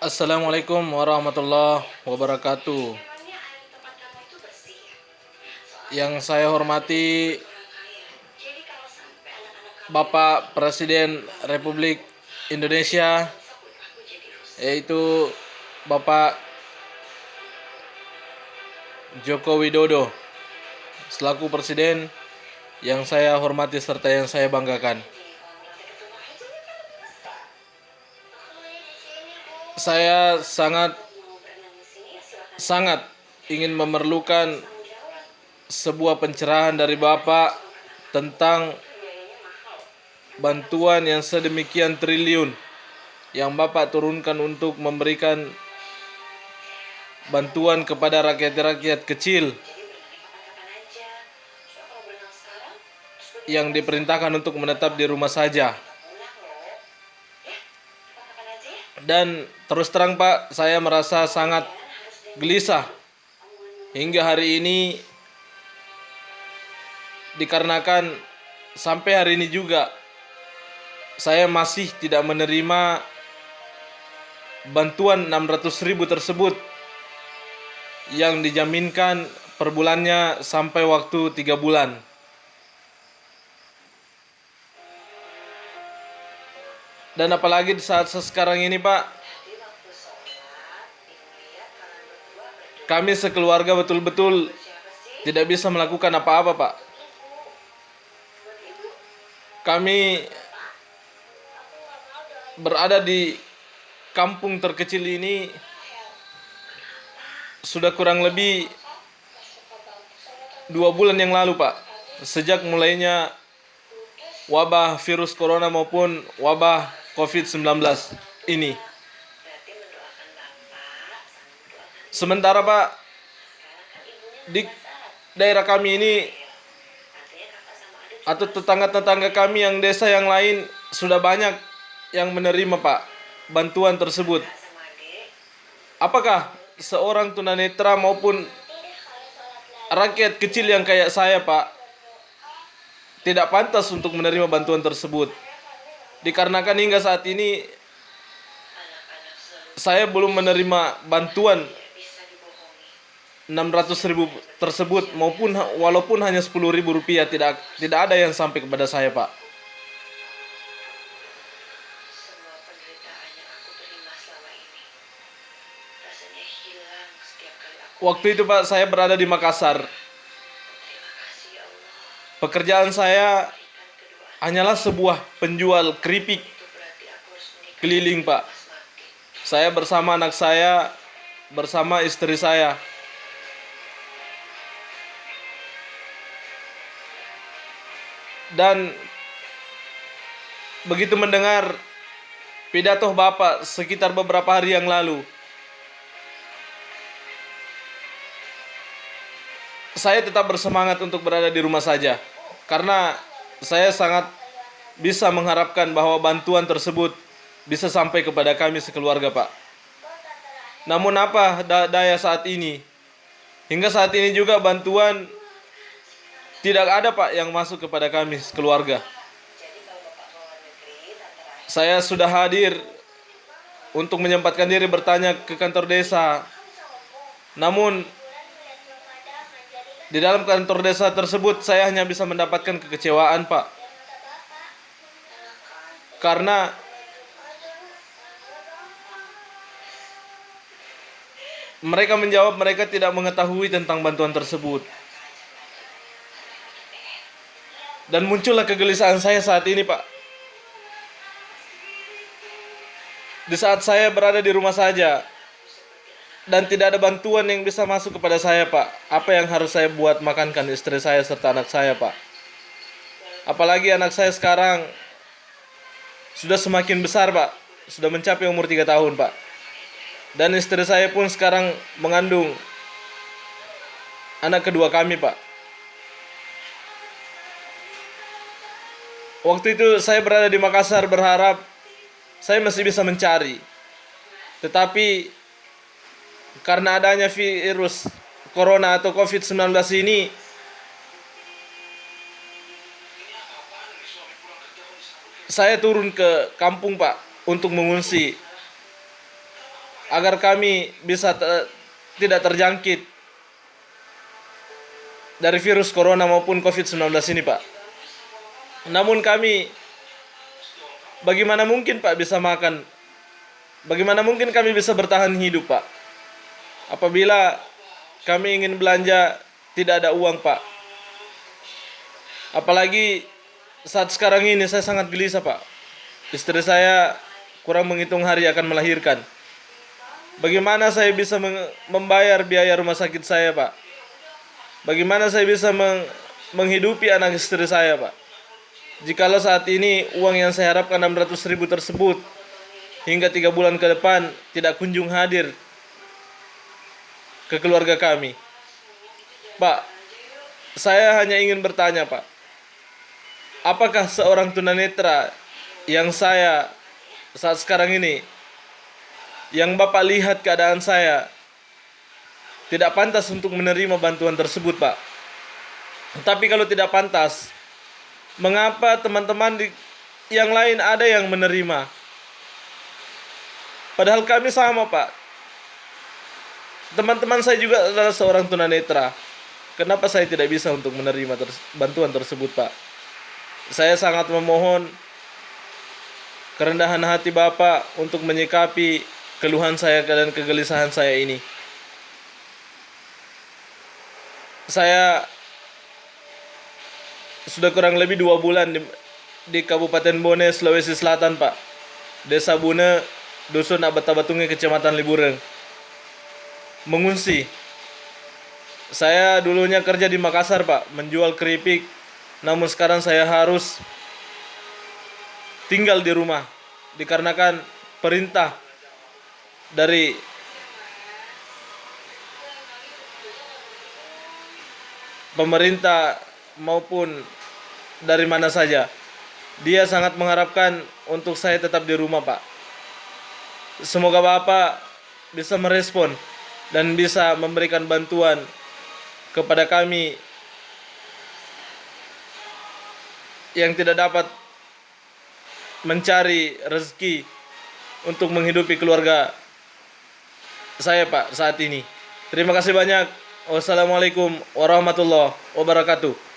Assalamualaikum warahmatullahi wabarakatuh. Yang saya hormati Bapak Presiden Republik Indonesia, yaitu Bapak Joko Widodo, selaku Presiden yang saya hormati serta yang saya banggakan. Saya sangat ingin memerlukan sebuah pencerahan dari Bapak tentang bantuan yang sedemikian triliun yang Bapak turunkan untuk memberikan bantuan kepada rakyat-rakyat kecil yang diperintahkan untuk menetap di rumah saja. Dan terus terang Pak, saya merasa sangat gelisah hingga hari ini, dikarenakan sampai hari ini juga saya masih tidak menerima bantuan 600.000 tersebut yang dijaminkan per bulannya sampai waktu 3 bulan. Dan apalagi di saat sekarang ini Pak, kami sekeluarga betul-betul tidak bisa melakukan apa-apa Pak. Kami berada di kampung terkecil ini sudah kurang lebih 2 bulan yang lalu Pak. Sejak mulainya wabah virus corona maupun wabah COVID-19 ini. Sementara Pak, di daerah kami ini atau tetangga-tetangga kami yang desa yang lain sudah banyak yang menerima Pak bantuan tersebut. Apakah seorang tunanetra maupun rakyat kecil yang kayak saya Pak tidak pantas untuk menerima bantuan tersebut? Dikarenakan hingga saat ini saya belum menerima bantuan 600.000 tersebut, maupun walaupun hanya 10.000 rupiah, tidak ada yang sampai kepada saya Pak. Waktu itu Pak, saya berada di Makassar. Pekerjaan saya hanyalah sebuah penjual keripik keliling Pak. Saya bersama anak saya, bersama istri saya. Dan begitu mendengar pidato Bapak sekitar beberapa hari yang lalu, saya tetap bersemangat untuk berada di rumah saja. Karena saya sangat bisa mengharapkan bahwa bantuan tersebut bisa sampai kepada kami sekeluarga Pak. Namun apa daya saat ini, hingga saat ini juga bantuan tidak ada Pak yang masuk kepada kami sekeluarga. Saya sudah hadir untuk menyempatkan diri bertanya ke kantor desa. Namun di dalam kantor desa tersebut saya hanya bisa mendapatkan kekecewaan Pak. Karena mereka menjawab mereka tidak mengetahui tentang bantuan tersebut. Dan muncullah kegelisahan saya saat ini Pak. Di saat saya berada di rumah saja dan tidak ada bantuan yang bisa masuk kepada saya Pak, apa yang harus saya buat makankan istri saya serta anak saya Pak? Apalagi anak saya sekarang sudah semakin besar Pak, sudah mencapai umur 3 tahun Pak. Dan istri saya pun sekarang mengandung anak kedua kami Pak. Waktu itu saya berada di Makassar berharap saya masih bisa mencari. Tetapi karena adanya virus corona atau COVID-19 ini, saya turun ke kampung Pak untuk mengungsi. agar kami bisa tidak terjangkit dari virus corona maupun COVID-19 ini, Pak. Namun kami, bagaimana mungkin, Pak, bisa makan? Bagaimana mungkin kami bisa bertahan hidup, Pak? Apabila kami ingin belanja, tidak ada uang, Pak. Apalagi saat sekarang ini saya sangat gelisah, Pak. Istri saya kurang menghitung hari akan melahirkan. Bagaimana saya bisa membayar biaya rumah sakit saya, Pak? Bagaimana saya bisa menghidupi anak istri saya, Pak? Jikalau saat ini uang yang saya harapkan 600.000 tersebut hingga 3 bulan ke depan tidak kunjung hadir ke keluarga kami. Pak, saya hanya ingin bertanya, Pak. Apakah seorang tunanetra yang saya saat sekarang ini, yang Bapak lihat keadaan saya, tidak pantas untuk menerima bantuan tersebut, Pak? Tapi kalau tidak pantas, mengapa teman-teman yang lain ada yang menerima? Padahal kami sama, Pak. Teman-teman saya juga adalah seorang tunanetra. Kenapa saya tidak bisa untuk menerima bantuan tersebut, Pak? Saya sangat memohon kerendahan hati Bapak untuk menyikapi keluhan saya dan kegelisahan saya ini. Saya sudah kurang lebih 2 bulan di Kabupaten Bone, Sulawesi Selatan, Pak. Desa Bune, Dusun Abatabatungi, Kecamatan Libureng. Mengungsi. Saya dulunya kerja di Makassar, Pak, menjual keripik. Namun sekarang saya harus tinggal di rumah dikarenakan perintah dari pemerintah maupun dari mana saja. Dia sangat mengharapkan untuk saya tetap di rumah, Pak. Semoga Bapak bisa merespon dan bisa memberikan bantuan kepada kami yang tidak dapat mencari rezeki untuk menghidupi keluarga saya, Pak, saat ini. Terima kasih banyak. Wassalamualaikum warahmatullahi wabarakatuh.